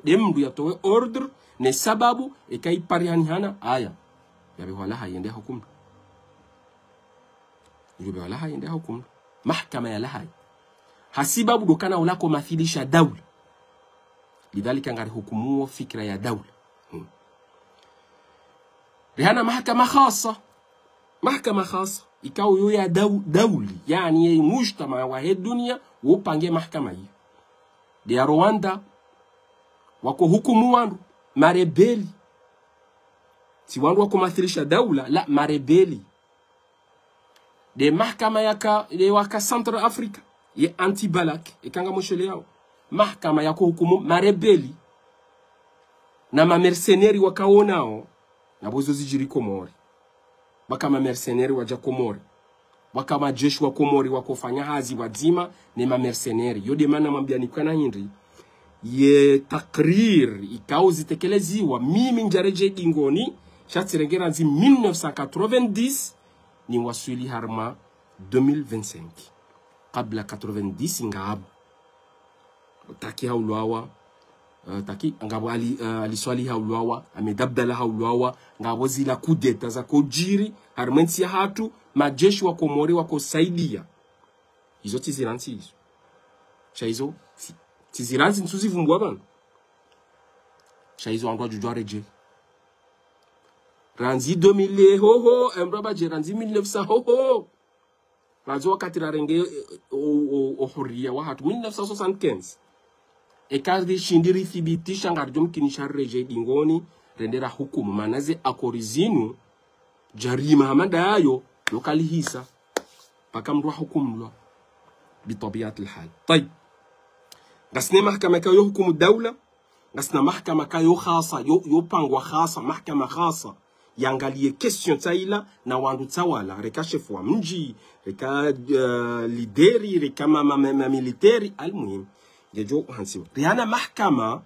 mdu yatowe order ne sababu ikai parihani hana aya yabe wala hayende hukumu yabe wala hayende hukumu mahkama ya lahai hasibabu dokana ulako mathilisha daula lidhalika ngari hukumuo fikra ya daula rihana mahkama khasa محكمة خاصة يكاو يويا دولي يعني مجتمع وهي الدنيا وبانجي محكمة دي رواندا wako hukumu wandu marebeli si wandu wako mathirisha daula la marebeli de mahkama yaka de waka Central Africa ye anti-balak ikanga moshele yao mahkama yako hukumu marebeli na mamercenari wakaonao na bozo zijiri Komori wakama mercenari waja Komori wakama jeshi wa Komori wakofanya hazi wadzima ni mamercenari yode mana mambiani kana hindri ye takrir ikao zitekelezi mimi njareje dingoni shatirengera nzi 1990 ni wasuli harma 2025 kabla 90 ngabo taki haulwawa taki ngabo aliswali haulwawa amedabdala haulwawa ngabo zila kudeta za kojiri harmensi hatu majeshi wa Komori wako saidia hizo tiziransi hizo Chaizo tiziranzi nsuzivumbwa bana. Chaizo andwa jujwa reje. Ranzi 2000 ho embraba je ranzi 1900 ho. Ranzi wakati la renge ohuria wa hatu 1975. Ekazi shindiri thibitisha ngarjom kinisha reje dingoni rendera hukumu manaze akorizinu jarima hamanda yayo lokali hisa paka mruwa hukumlwa bitabiat alhal. طيب غسنا محكمة كا يحكم الدولة غسنا محكمة كا يخاصة يبانغوا خاصة محكمة خاصة yangalie question taila na wandu tawala reka chef wa mji reka lideri reka mama military almuhim yajo hansiwa riana mahkama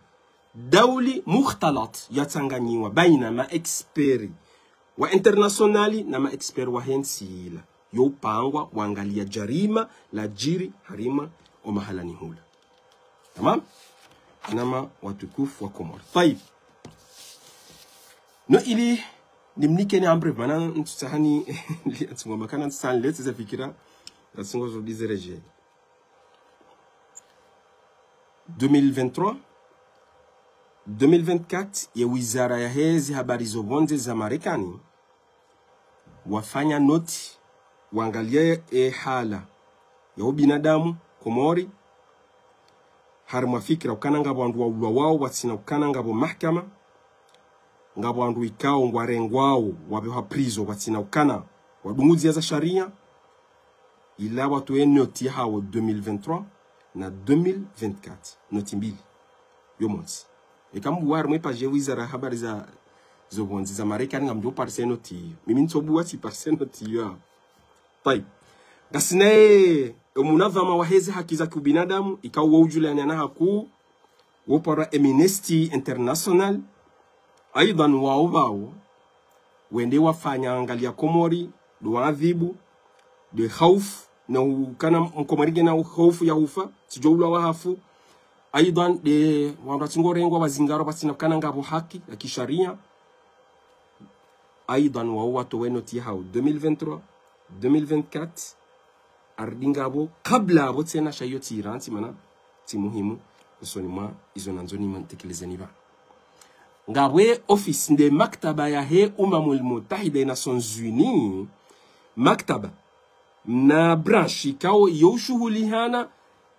dawli mukhtalat yatanganyiwa baina ma expert wa internationali na ma expert wa hensila yopangwa wangalia jarima la jiri harima o mahala ni hula. Tamam? Anama watukufu wa Komori. طيب no ili nimnike ni ambre mana ntusahani ntsungwa makana ntsani leti za fikira nasingo zo dizereje 2023 2024 ya wizara ya hezi habari zobonze za Marekani wafanya noti wangalie hala ya ubinadamu Komori harma fikira ukana ngabo andu wao watsina ukana ngabo mahkama ngabo andu ikao ngwarengwao wabeha prizo watsina ukana wadunguzi za sharia ila watu noti hawo 2023 na 2024 noti mbili yomonsi ekambu warmwe page wizara habari za zobonzi za Marekani ngamdo parse noti mimi ntobu wati parse noti ya طيب gasine umunavama wahezi haki za kibinadamu ikawa ujulani na haku wopara Amnesty International aidan wao wende wafanya angalia Komori duadhibu de khauf na kana mkomarige na hofu ya ufa sijoulo wahafu aidan de wanatungorengwa wazingaro basina kana ngabo haki ya kisharia aidan wao watu wenoti hao 2023 2024 ardingabo kabla abo tena shayoti iranti mana ti muhimu usoni mwa izo nanzoni mantekelezeni ba ngabwe office de maktaba ya he umamul mutahida Nations Unies maktaba na branch kao yoshughulihana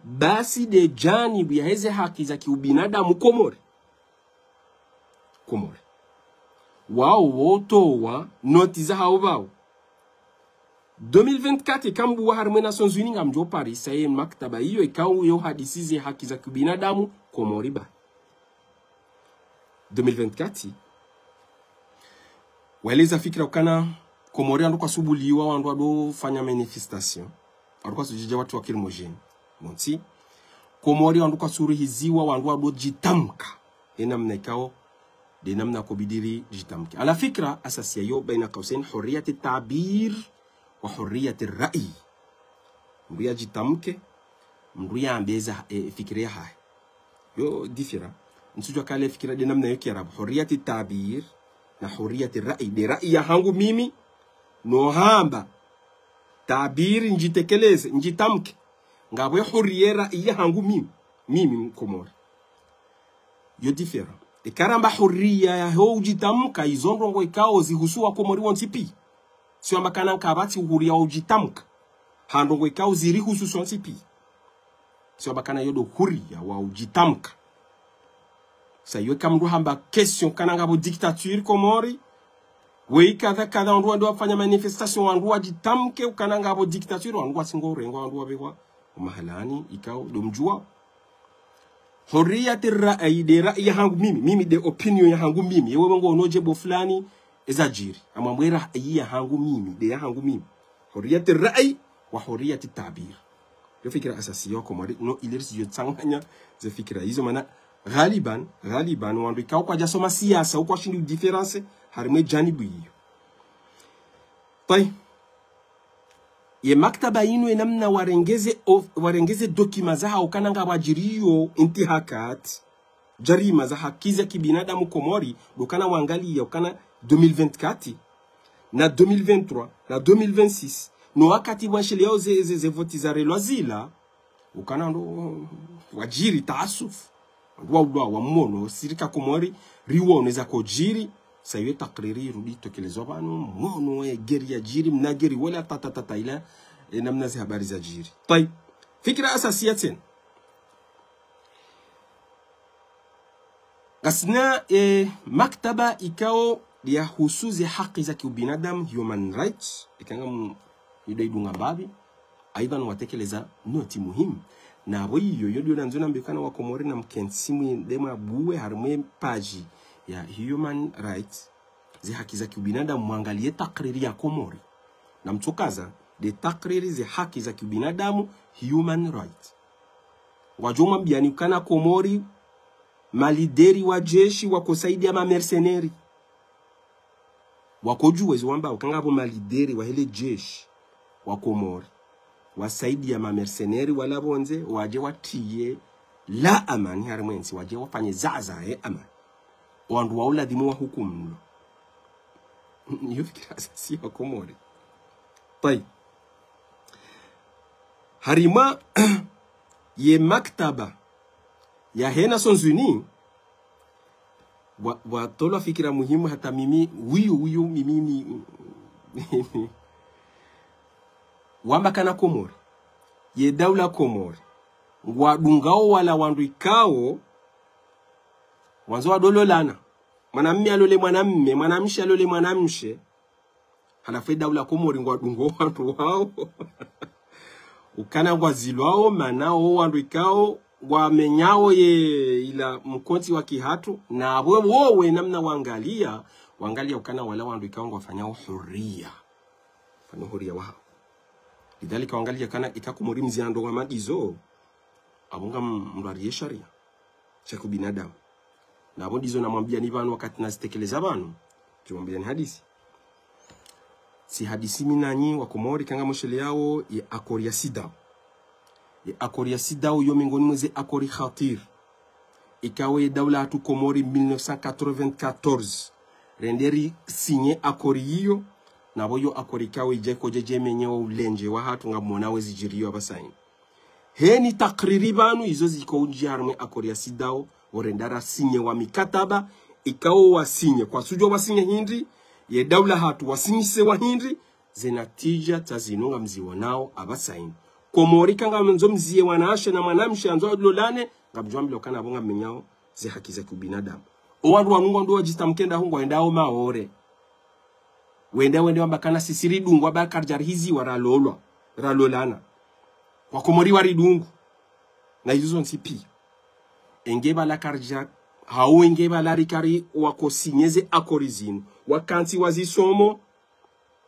basi de janibu ya heze haki za kiubinadamu Komori wao wotowa noti za hao wao 2024 kambu wa harmwe Nations Unies ngamjo Paris saye maktaba hiyo ikao yo hadisizi haki za kibinadamu Komori ba 2024 waleza fikira ukana Komori andu kwa subuliwa wandu ado fanya manifestation andu kwa sujija watu wakilmojeni monti Komori andu kwa surihiziwa wandu ado jitamka enamna ikao de namna kubidiri jitamka ala fikra asasiya yo baina qausain hurriyat at-ta'bir wa hurriyat ar-ra'i mbuya jitamke mbuya ambeza fikiria hai yo difira nsujwa kale fikira de namna yoki arab hurriyat at-ta'bir na hurriyat ar-ra'i de ra'i ya hangu mimi no hamba ta'bir njitekeleze njitamke ngabwe hurriya ra'i ya hangu mimi Komori yo difira ikaramba hurriya ya ho ujitamka izondongo ikao zihusua Komori wontipi sio makana kabati hurriya ujitamka handongo ikao zirihusu sontipi sio makana yodo hurriya wa ujitamka sayo kamru hamba question kana ngabo dictature Komori we kada ndo afanya manifestation ndo ajitamke kana ngabo dictature ndo asingorengo ndo abekwa mahalani ikao domjua hurriyat ar-ra'i de ra'i hangu mimi de opinion ya hangu mimi yewe ngo onojebo fulani ezajiri amambwe ra'i ya hangu mimi de hangu mimi hurriyat ar-ra'i wa hurriyat at-ta'bir yo fikra asasi yako Komori no ilirsi yo tsanganya ze fikra hizo maana ghaliban wandu kwa kwa jasoma siasa uko shindu difference harime janibu hiyo tai ye maktaba inu enamna warengeze dokima za hao kana ngabajiriyo intihakat jarima za haki za kibinadamu Komori dokana wangali ya kana 2024 na 2023 na 2026 no wakati wanshele yao ze voti za relwazila ukana ndo wajiri taasuf wa mmono sirika Komori riwo unaweza kujiri sayo takriri rudi tokelezwa bano mmono geri ya jiri mnageri wala tatatata ila namna zi habari za jiri. طيب fikra asasiya tena gasna maktaba ikao ya husuzi haki za kibinadamu human rights ikanga idunga babi aidan watekeleza noti muhimu na abo iyo ndio nzona mbikana wa Komori na mkensimu dema buwe harmwe page ya human rights zi haki za kibinadamu muangalie takriri ya Komori na mtukaza de takriri zi haki za kibinadamu human rights wajoma mbiani kana Komori malideri wa jeshi wako saidi ya mamercenari wako juwezi wamba ukanga hapo malideri wa hele jeshi wa Komori wasaidi ya mamercenari wala bonze waje watie la amani harimwensi waje wafanye zaza amani wandu waula dimu wa hukumu niyo fikira asasi wa Komori. طيب harima ye maktaba ya Nations Unies wa tola fikira muhimu hata mimi wiyo mimi wamba kana Komori ye daula Komori wadungao wala wandu ikao wanzo wadololana mwanamme alole mwanamme mwanamshe alole mwanamshe halafu daula Komori ngwadungo wandu wao ukana wazilwao manao wandu ikao wamenyao ye ila mkonti wa kihatu na wowe namna wangalia ukana wala wandu ikao wafanyao huria fanya huria wao lidhalika wangalia kana ikakumuri mziando wa madizo abunga mrarie sharia cha binadamu na abo ndizo namwambia ni banu wakati nazitekeleza banu tumwambia ni hadisi si hadisi minanyi wa Komori kanga moshele yao ya akori ya sida ya akori ya sida yo mingoni mweze akori khatir ikawe daula hatu Komori 1994 renderi sinye akori hiyo na boyo akori kawe jeko jeje menyewa ulenje wa hatu ngamona wezi jiriyo abasaini heni takriri banu izo ziko ujiarme akori ya sidao orendara sinye wa mikataba ikao wasinye kwa sujo wasinye hindi ye daula hatu wasinyise wa hindi zenatija tazinunga mziwa nao abasaini Komori kanga mzo mzie wanashe na manamshe anzo adlolane ngabjwambilo kana abunga menyao ze haki za kibinadamu owandu wanungu ndo wajitamkenda hungu endao maore wende wamba kana sisiri dungu abakarjar hizi waralolwa ralolana wa Komori waridungu na hizo nsipi engeba la karja hao engeba la rikari wako sinyeze akorizinu wakanti wazisomo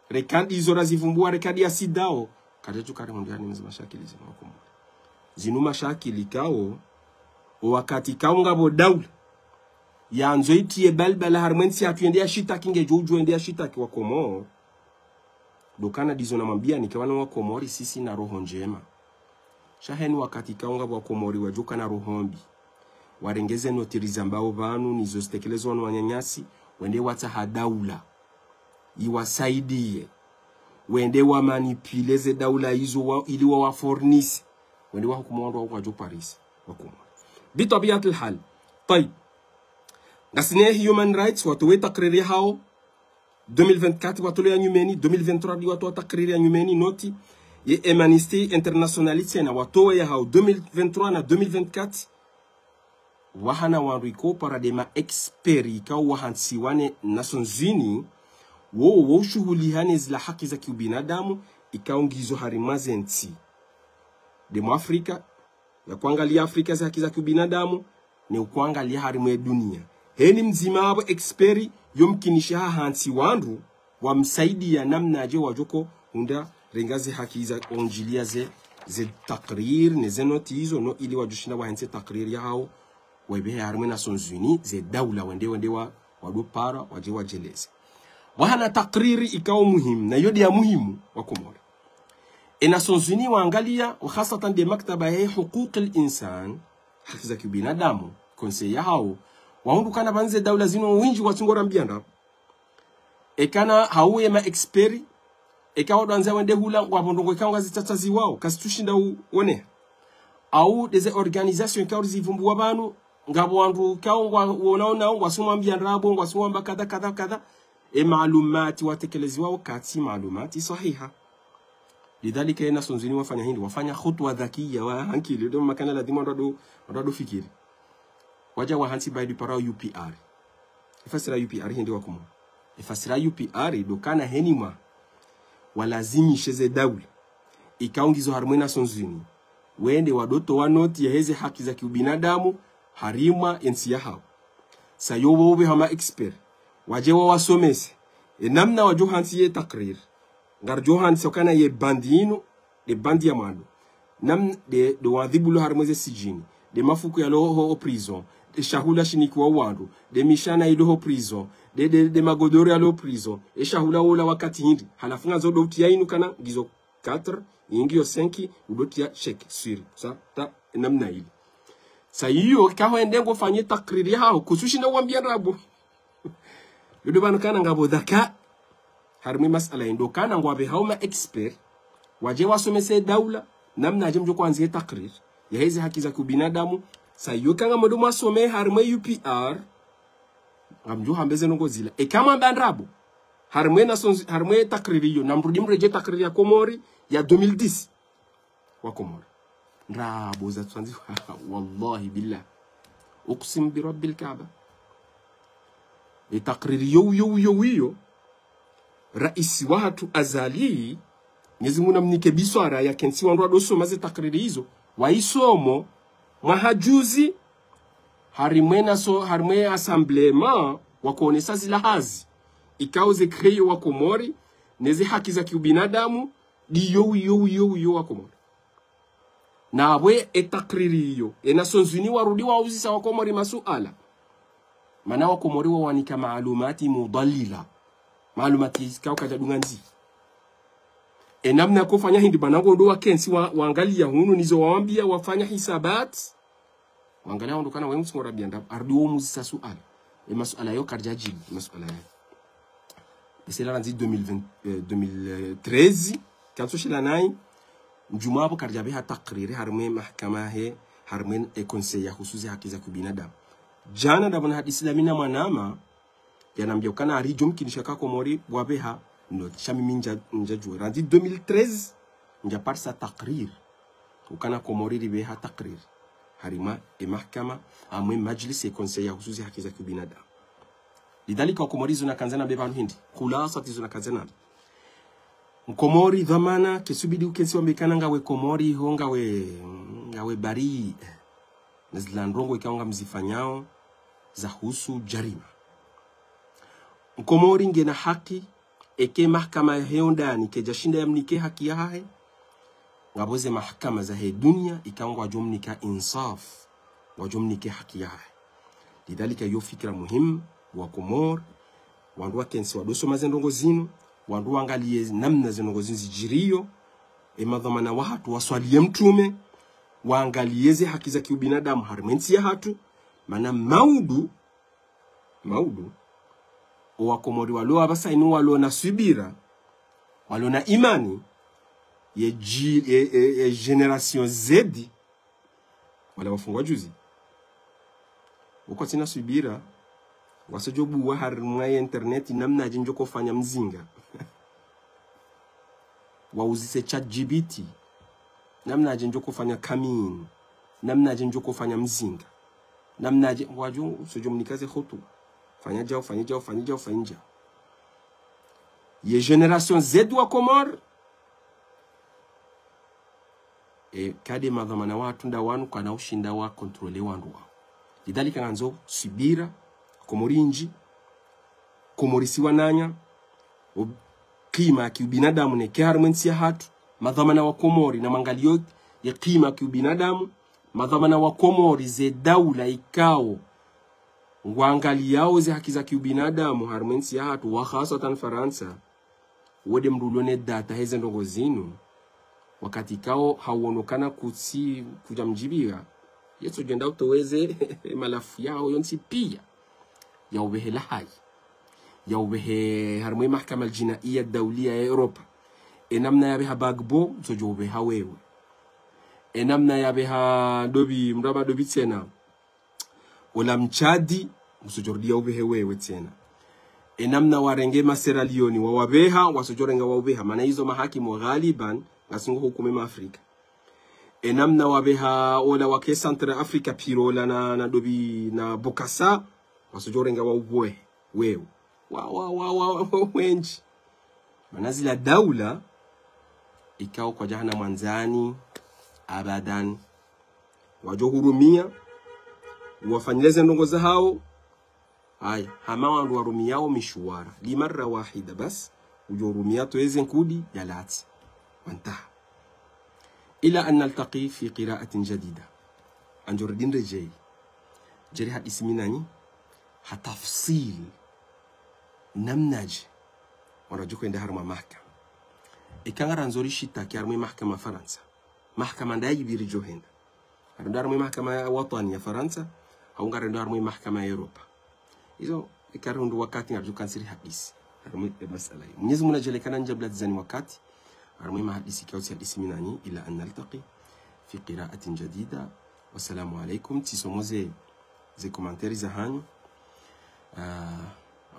rekandi izo razivumbua rekadi ya sidao kajetu kare mundiani mzima shakili zinu Komori zinu mashakili kao wakati kaunga bodaula yanzo itie balbala harmensi atuendea shitaki ngejuju endea shitaki wa Komori dokana dizo na mambia nikawana wa Komori sisi na roho njema shaheni wakati kaunga wa Komori wajuka na rohombi warengeze notiriza mbao banu nizo stekelezwa wanu wanyanyasi wende wata hadaula iwasaidie wende wa manipuleze daula hizo ili wa fornisi wende wa hukumu wa Paris wa Komori bitabiatul hal. طيب ngasine human rights watu we takriri hao 2024 watu ya nyumeni 2023 di watu takriri ya nyumeni noti ye Amnesty International tena watu ya hao 2023 na 2024 wahana wanriko para dema experi ka wahansi wane Nations Unies wo shughuli hane zila haki za kibinadamu ikaongizo harimazenti demo Afrika ya kuangalia Afrika za haki za kibinadamu ni kuangalia harimu ya dunia heni mzima abo experi yomkinisha hansi wandu wa msaidi ya namna aje wajoko unda rengaze haki za onjilia ze takrir ne zenoti hizo no ili wajushinda wahense takrir ya hao webe harimu Nations Unies ze daula wende wa wadu para waje wajeleze wahana takriri ikao muhimu na yodi ya muhimu wa Komori Nations Unies waangalia وخاصة de maktaba ya huquq al-insan haki za kibinadamu konsei ya hao waundu kana banze daula zino winji watungora mbianda ekana hauye ma experi ekawa danza wende hula wabondongo ikanga zitatazi wao kasitushinda uone au des organisations kao zivumbua banu ngabo wandu kao wanaona wasumwambia nrabo wasumwamba kadha kadha kadha maalumati watekeleziwa wakati maalumati sahiha. Lidhalika ina sonzini wafanya hindi wafanya khutwa dhakia wa hankili ndio makana lazima ndo fikiri waja wa hansi by parao UPR ifasira UPR hindi wakumo ifasira UPR dokana henima walazimishe ze daula ikaongizo harmona sonzini wende wadoto wanoti ya heze haki za kiubinadamu harima ensi ya hao sayobo ube hama expert wajewa wasomese namna wa johansi ye takrir ngar johansi wakana ye bandino de bandi ya mando nam de wadhibulo harmoze sijini de mafuku ya loho prison de shahula shiniki wa wandu de mishana iloho prison de magodoro ya loho prison shahula wola wakati hindi halafunga zodo utia inu kana gizo 4 ingio 5 udotia check sur sa ta namna hili sa hiyo kaho endengo fanye takriri hao kusushina wambia rabo yodo banu kana ngabo dhaka harmi masala ndo kana ngwabe hauma expert waje wasomese daula namna aje mjoko anzie takrir ya hizi haki za kubinadamu sa hiyo kanga modo masome harmi UPR ngamjo hambeze ngo zila kama bandrabo harmi takriri hiyo namrudi mreje takriri ya Komori ya 2010 wa Komori ndrabo za tsanzi wallahi billah uqsim bi rabbil kaaba takriri yo raisi watu azali Mwenyezi Mungu namnike biswara ya kensi wandu wadoso maze takriri hizo waisomo mahajuzi harimwe assemblement wakonesa zila hazi ikauze kreyo wa Komori neze haki za kiubinadamu di yo wa Komori na abwe takriri hiyo enasonzuni warudi wauzisa wa Komori masuala mana wa Komori wanika maalumati mudallila maalumati kao kajadunganzi namna kufanya hindi banango ndo wakensi waangalia hunu nizo waambia wafanya hisabat waangalia ndo kana wewe ngora bianda ardiwo muzisa suala masuala yo karjaji masuala c'est là en 2013 quand je suis là naï njuma hapo karjabi hatakriri harme mahkama he harmen conseil ya hususi haki za kubinadamu jana ndabona hadi islamina manama yanambia kana arijo mkinishaka Komori wabeha no chami minja njajua randi 2013 nja parsa takrir ukana Komori ribeha takrir harima mahkama amwe majlis conseil ya hususi haki za kubinadamu lidhalika Komori zuna kanzana beba hindi khulasa tizuna kanzana Komori dhamana kesubidi ukensi wambekana ngawe Komori honga ngawe bari nazlandrongo ikaonga mzifanyao za husu jarima Komori ngena haki eke mahkama heo ndani ke jashinda yamnike haki yahe ngaboze mahkama za he dunia ikaonga wajomnika insaf wajomnike haki yahe lidhalika yo fikra muhimu wa Komori wandu wakensi wadoso mazendongo zinu wandu wangalie namna zinongo zinzijirio madhamana watu waswalie mtume waangalieze haki za kiubinadamu harmensi ya hatu mana maudu wa Komori walo abasainu walo na subira walo na imani ye generation Z wala wafungwa juzi uko tina subira wasojobu wa harmwa internet namna jinjo kufanya mzinga wauzise ChatGPT namna jinjo kufanya kamin namna jinjo kufanya mzinga namna waju sojomnikaze khotu fanya jao ye generation Z wa Komor kade madhamana watu nda wanu kana ushinda wa kontrole wandu wao lidhalika nganzo subira Komorinji Komorisi wananya kima kiubinadamu ne keharmensi ya hatu madhamana wa Komori na mangalio ya kima kiubinadamu madhamana wa Komori ze daula ikao ngwangaliao ze haki za kiubinadamu harmensi ya hatu wa khasatan Faransa wode mrulone data heze ndongo zinu wakati kao hauonokana kujamjibia yeso jenda utoweze malafu yao yonsi pia ya ubehe lahai ya ubehe harmwe mahkama aljinaiya dawliya ya Europa namna ya beha bagbo sojo ubeha wewe enamna yabeha dobi mraba dobi tena wala mchadi usujordia ubehe wewe tena enamna warenge Sierra Leone wawabeha wasujorenga wabeha maana hizo mahakimu ghaliban ngasungu hukume Afrika enamna wabeha wala wake Central Africa pirola na dobi na Bokassa wasujorenga waubwe wewe wenji manazila daula ikao kwa jahana mwanzani abadan wajohurumia wafanyileze ndongo za hao haya hama wandu warumiao mishwara limarra wahida bas ujohurumia tuweze nkudi ya lati wantaha ila an naltaqi fi qira'atin jadida anjurdin rejei jeriha isminani hatafsil namnaji wanajuko enda harma mahkama ikangara nzori shita kiarmi mahkama Faransa mahkama ndaji birijo henda ardarmi mahkama watani ya Faransa au ngardarmi mahkama ya Europa hizo ikarundu wakati ngarjuka siri hadisi armi masala Mwenyezi Mungu anajelekana njabla zani wakati armi mahadisi kausi hadisi minani ila an naltaqi fi qira'atin jadida wassalamu alaykum tisomoze ze komantari za hanyu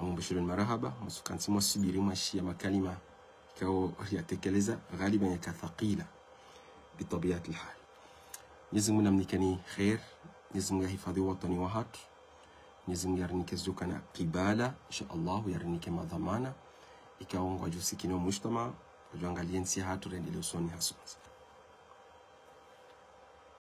mbashirun marahaba masukansi mwasibiri mwashia makalima kao yatekeleza غالبا yakathaqila bitabiat alhal Mwenyezi Mungu namnikani khair Mwenyezi Mungu hifadhi watani wa haki Mwenyezi Mungu yarinike zuka na qibala insha Allah yarinike madhamana ikaongwa jusikino mujtama kuangalia nsi hatu rendele usoni haswa